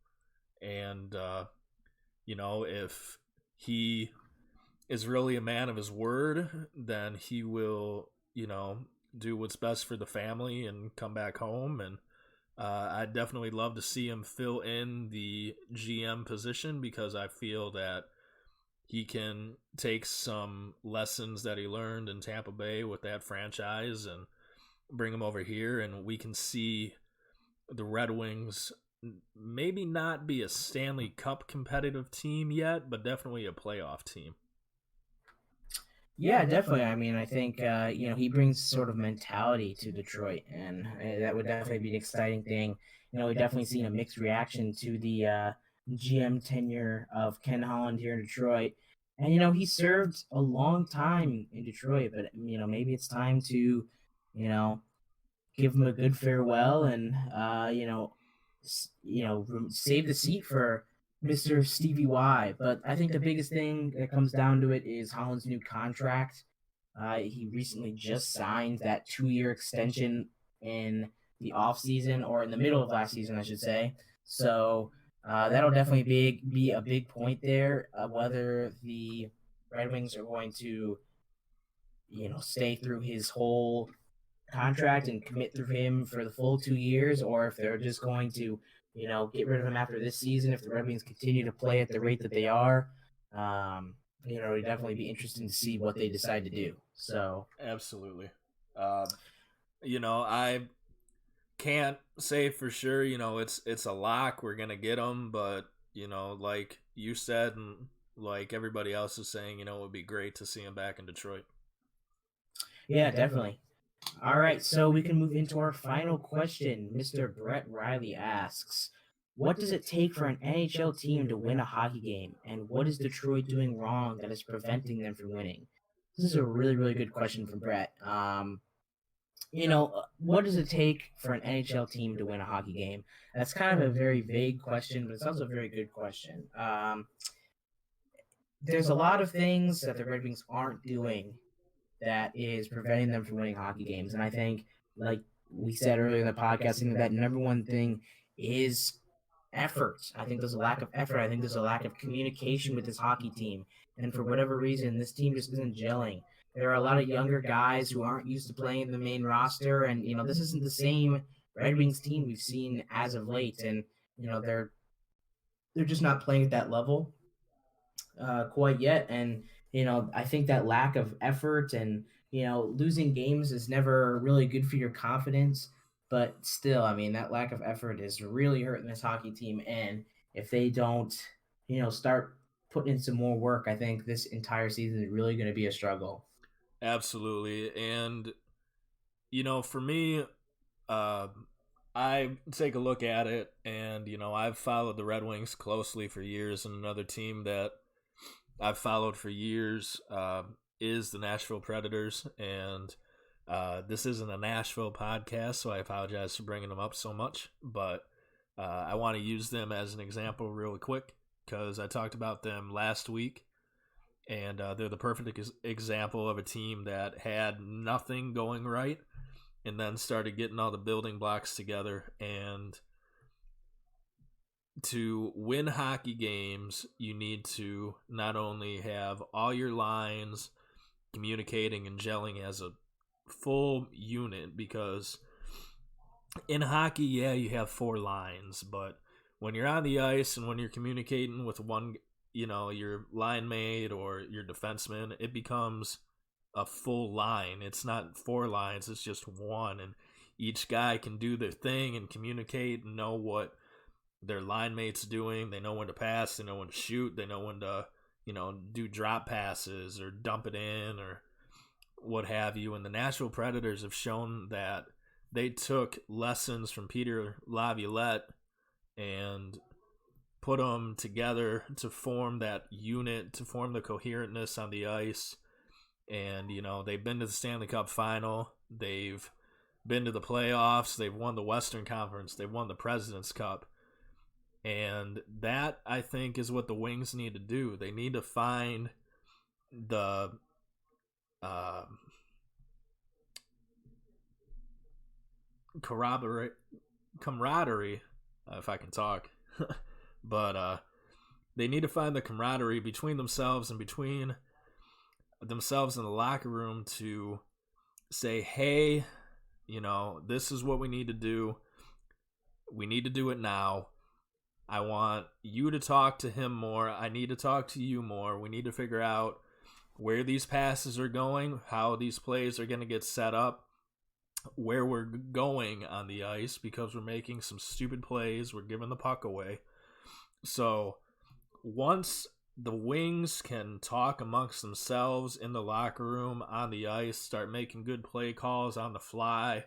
and if he is really a man of his word, then he will do what's best for the family and come back home. And I'd definitely love to see him fill in the GM position because I feel that he can take some lessons that he learned in Tampa Bay with that franchise and bring them over here, and we can see the Red Wings maybe not be a Stanley Cup competitive team yet, but definitely a playoff team. Yeah, definitely. I mean, I think he brings sort of mentality to Detroit, and that would definitely be an exciting thing. We've definitely seen a mixed reaction to the GM tenure of Ken Holland here in Detroit, and he served a long time in Detroit, but maybe it's time to give him a good farewell and save the seat for Mr. Stevie Y. But I think the biggest thing that comes down to it is Holland's new contract. He recently just signed that 2-year extension in the off season, or in the middle of last season, I should say. So that'll definitely be a big point there, whether the Red Wings are going to stay through his whole contract and commit through him for the full 2 years, or if they're just going to, get rid of him after this season. If the Red Wings continue to play at the rate that they are, it'd definitely be interesting to see what they decide to do. So Absolutely. I can't say for sure, it's a lock. We're going to get him, but, like you said, and like everybody else is saying, it would be great to see him back in Detroit. Yeah, definitely. All right, so we can move into our final question. Mr. Brett Riley asks, what does it take for an NHL team to win a hockey game, and what is Detroit doing wrong that is preventing them from winning? This is a really, really good question from Brett. What does it take for an NHL team to win a hockey game? That's kind of a very vague question, but it's also a very good question. There's a lot of things that the Red Wings aren't doing that is preventing them from winning hockey games. And I think, like we said earlier in the podcast, I think that number one thing is effort. I think there's a lack of effort. I think there's a lack of communication with this hockey team. And for whatever reason, this team just isn't gelling. There are a lot of younger guys who aren't used to playing in the main roster. And, this isn't the same Red Wings team we've seen as of late. And, they're just not playing at that level quite yet. And, I think that lack of effort and, losing games is never really good for your confidence. But still, I mean, that lack of effort is really hurting this hockey team. And if they don't, start putting in some more work, I think this entire season is really going to be a struggle. Absolutely. And, for me, I take a look at it, and, I've followed the Red Wings closely for years, and another team that I've followed for years is the Nashville Predators, and this isn't a Nashville podcast, so I apologize for bringing them up so much, but I want to use them as an example really quick because I talked about them last week, and they're the perfect example of a team that had nothing going right and then started getting all the building blocks together. And to win hockey games, you need to not only have all your lines communicating and gelling as a full unit, because in hockey, yeah, you have 4 lines, but when you're on the ice and when you're communicating with one, your line mate or your defenseman, it becomes a full line. It's not 4 lines, it's just one, and each guy can do their thing and communicate and know what their line mates doing. They know when to pass, they know when to shoot, they know when to, do drop passes or dump it in or what have you. And the Nashville Predators have shown that they took lessons from Peter Laviolette and put them together to form that unit, to form the coherentness on the ice. And, they've been to the Stanley Cup final. They've been to the playoffs. They've won the Western Conference. They've won the President's Cup. And that, I think, is what the Wings need to do. They need to find the camaraderie, if I can talk. But they need to find the camaraderie between themselves and between themselves in the locker room to say, hey, this is what we need to do. We need to do it now. I want you to talk to him more. I need to talk to you more. We need to figure out where these passes are going, how these plays are going to get set up, where we're going on the ice, because we're making some stupid plays. We're giving the puck away. So once the Wings can talk amongst themselves in the locker room, on the ice, start making good play calls on the fly,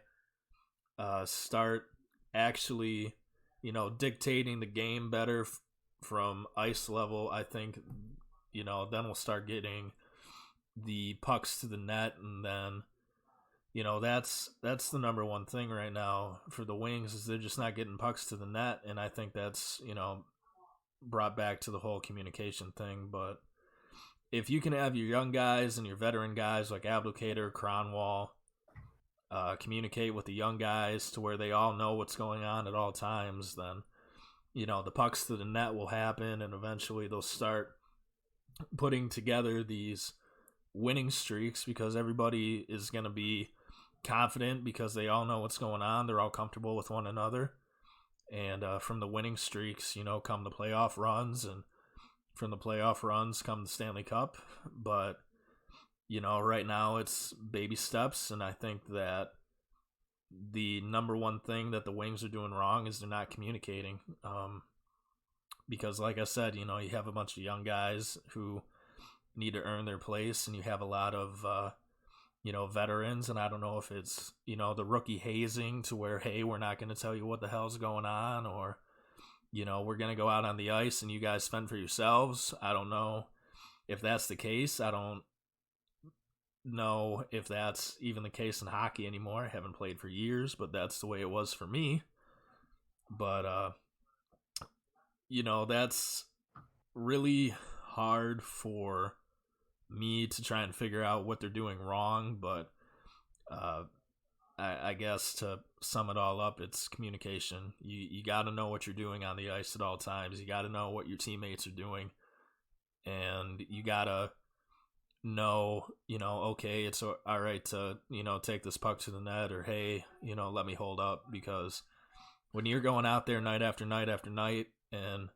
start actually, dictating the game better from ice level, I think, then we'll start getting the pucks to the net. And then, that's the number one thing right now for the Wings, is they're just not getting pucks to the net. And I think that's, brought back to the whole communication thing. But if you can have your young guys and your veteran guys like Abdelkader, Cronwall, communicate with the young guys to where they all know what's going on at all times, then, the pucks to the net will happen, and eventually they'll start putting together these winning streaks because everybody is going to be confident because they all know what's going on. They're all comfortable with one another. And from the winning streaks, come the playoff runs, and from the playoff runs come the Stanley Cup. But, right now it's baby steps, and I think that the number one thing that the Wings are doing wrong is they're not communicating. Because, like I said, you have a bunch of young guys who need to earn their place, and you have a lot of veterans, and I don't know if it's the rookie hazing to where, hey, we're not going to tell you what the hell's going on, or we're going to go out on the ice and you guys fend for yourselves. I don't know if that's the case. I don't know if that's even the case in hockey anymore. I haven't played for years, but that's the way it was for me. But that's really hard for me to try and figure out what they're doing wrong, but I guess to sum it all up, it's communication. You got to know what you're doing on the ice at all times. You got to know what your teammates are doing, and you got to know, okay, it's all right to, take this puck to the net, or hey, let me hold up, because when you're going out there night after night after night and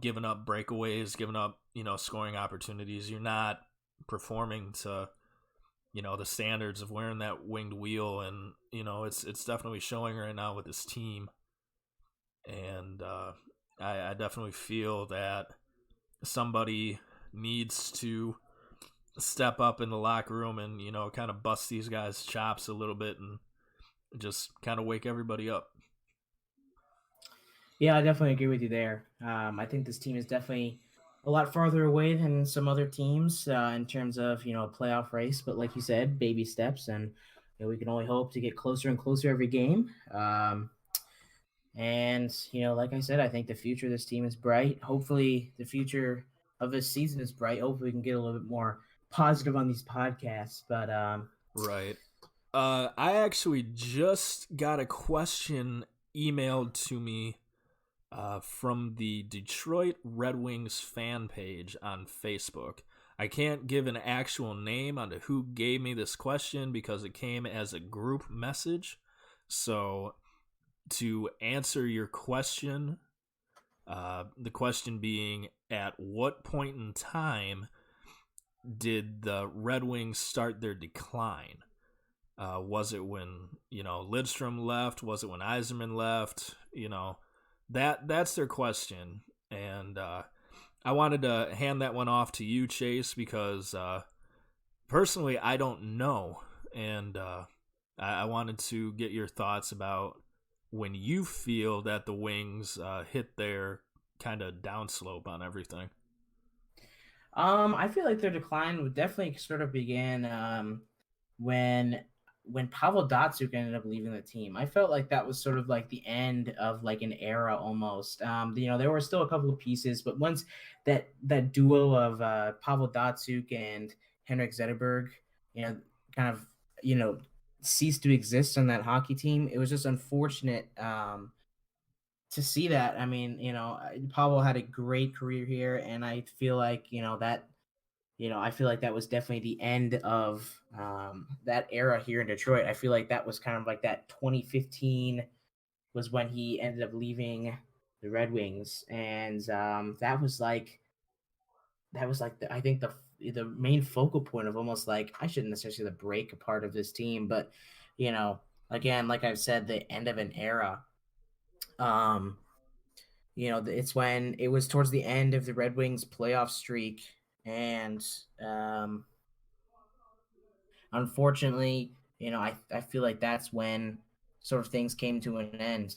giving up breakaways, giving up, scoring opportunities, you're not performing to, the standards of wearing that winged wheel. And, it's definitely showing right now with this team. And I definitely feel that somebody needs to step up in the locker room and, kind of bust these guys' chops a little bit and just kind of wake everybody up. Yeah, I definitely agree with you there. I think this team is definitely a lot farther away than some other teams in terms of, playoff race. But like you said, baby steps, and we can only hope to get closer and closer every game. And, like I said, I think the future of this team is bright. Hopefully the future of this season is bright. Hopefully we can get a little bit more positive on these podcasts. But right. I actually just got a question emailed to me from the Detroit Red Wings fan page on Facebook. I can't give an actual name onto who gave me this question because it came as a group message. So to answer your question, the question being, at what point in time did the Red Wings start their decline? Was it when, Lidstrom left? Was it when Yzerman left? That's their question. And I wanted to hand that one off to you, Chase, because personally I don't know. And I wanted to get your thoughts about when you feel that the Wings hit their kind of downslope on everything. I feel like their decline would definitely sort of began when Pavel Datsyuk ended up leaving the team. I felt like that was sort of like the end of like an era almost. There were still a couple of pieces, but once that duo of Pavel Datsyuk and Henrik Zetterberg, kind of, ceased to exist on that hockey team, it was just unfortunate to see that. I mean, Pavel had a great career here, and I feel like, I feel like that was definitely the end of that era here in Detroit. I feel like that was kind of like that 2015 was when he ended up leaving the Red Wings, and that was like I think the main focal point of almost like, I shouldn't necessarily say the break apart of this team, but again, like I've said, the end of an era. It's when it was towards the end of the Red Wings playoff streak. And unfortunately, I feel like that's when sort of things came to an end.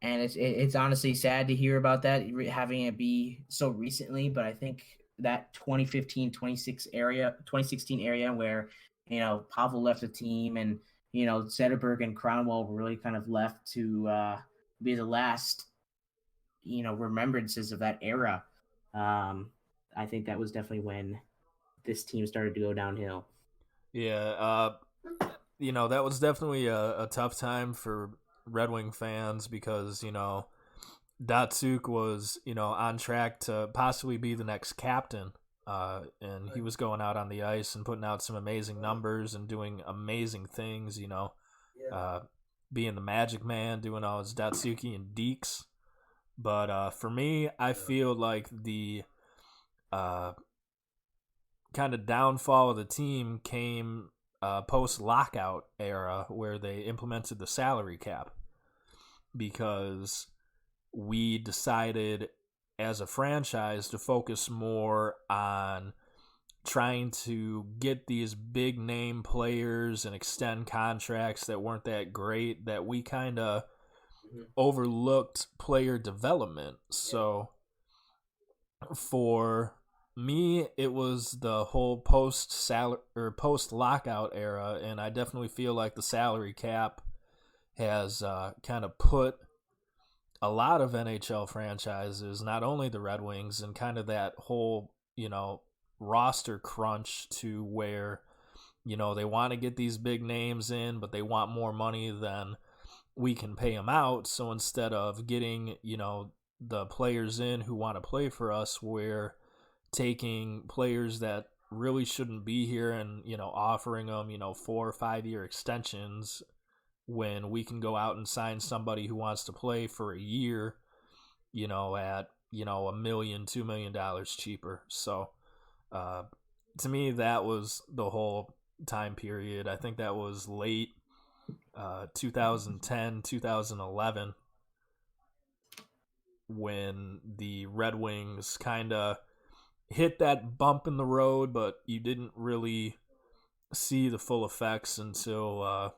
And it's honestly sad to hear about that, having it be so recently. But I think that 2016 area where, Pavel left the team, and, Zetterberg and Cronwell were really kind of left to be the last, remembrances of that era. I think that was definitely when this team started to go downhill. Yeah, that was definitely a tough time for Red Wing fans because, Datsyuk was, on track to possibly be the next captain and he was going out on the ice and putting out some amazing numbers and doing amazing things, being the Magic Man, doing all his Datsuki and Deeks. But for me, I feel like the kind of downfall of the team came post-lockout era, where they implemented the salary cap, because we decided as a franchise to focus more on trying to get these big name players and extend contracts that weren't that great, that we kind of overlooked player development. So for me, it was the whole post lockout era, and I definitely feel like the salary cap has kind of put a lot of NHL franchises, not only the Red Wings, and kind of that whole, roster crunch, to where, they want to get these big names in, but they want more money than we can pay them out. So instead of getting, the players in who want to play for us, we're taking players that really shouldn't be here and, offering them, 4 or 5 year extensions, when we can go out and sign somebody who wants to play for a year, at, $1 million, $2 million cheaper. So, to me, that was the whole time period. I think that was late 2010, 2011, when the Red Wings kind of hit that bump in the road, but you didn't really see the full effects until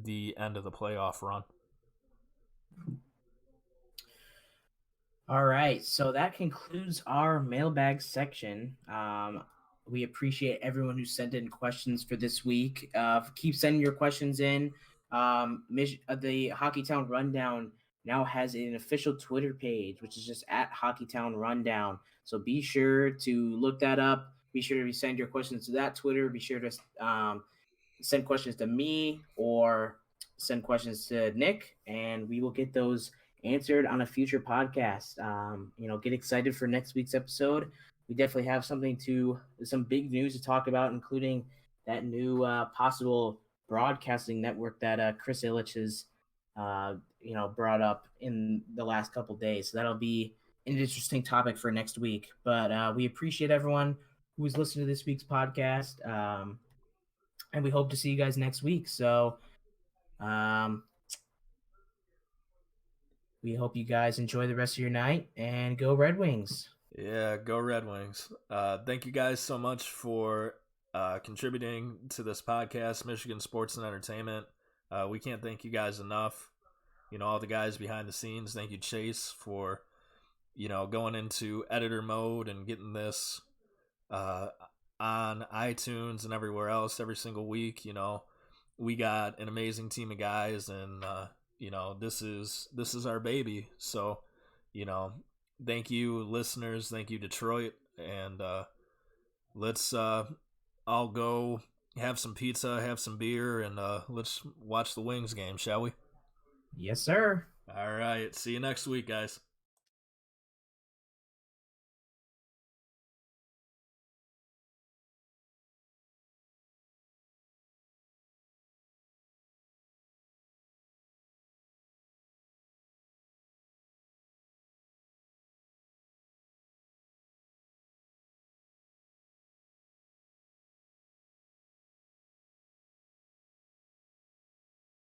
the end of the playoff run. All right, so that concludes our mailbag section. We appreciate everyone who sent in questions for this week. Keep sending your questions in. The Hockeytown Rundown now has an official Twitter page, which is just at Hockeytown Rundown. So be sure to look that up. Be sure to send your questions to that Twitter. Be sure to send questions to me or send questions to Nick, and we will get those answered on a future podcast. Get excited for next week's episode. We definitely have some big news to talk about, including that new possible broadcasting network that Chris Illich has, brought up in the last couple days. So that'll be an interesting topic for next week. But we appreciate everyone who was listening to this week's podcast, and we hope to see you guys next week. So, we hope you guys enjoy the rest of your night, and go Red Wings. Yeah, go Red Wings. Thank you guys so much for contributing to this podcast, Michigan Sports and Entertainment. We can't thank you guys enough. All the guys behind the scenes. Thank you, Chase, for, going into editor mode and getting this on iTunes and everywhere else every single week. We got an amazing team of guys, and this is our baby. So, thank you, listeners. Thank you, Detroit. And let's all go have some pizza, have some beer, and let's watch the Wings game, shall we? Yes, sir. All right. See you next week, guys.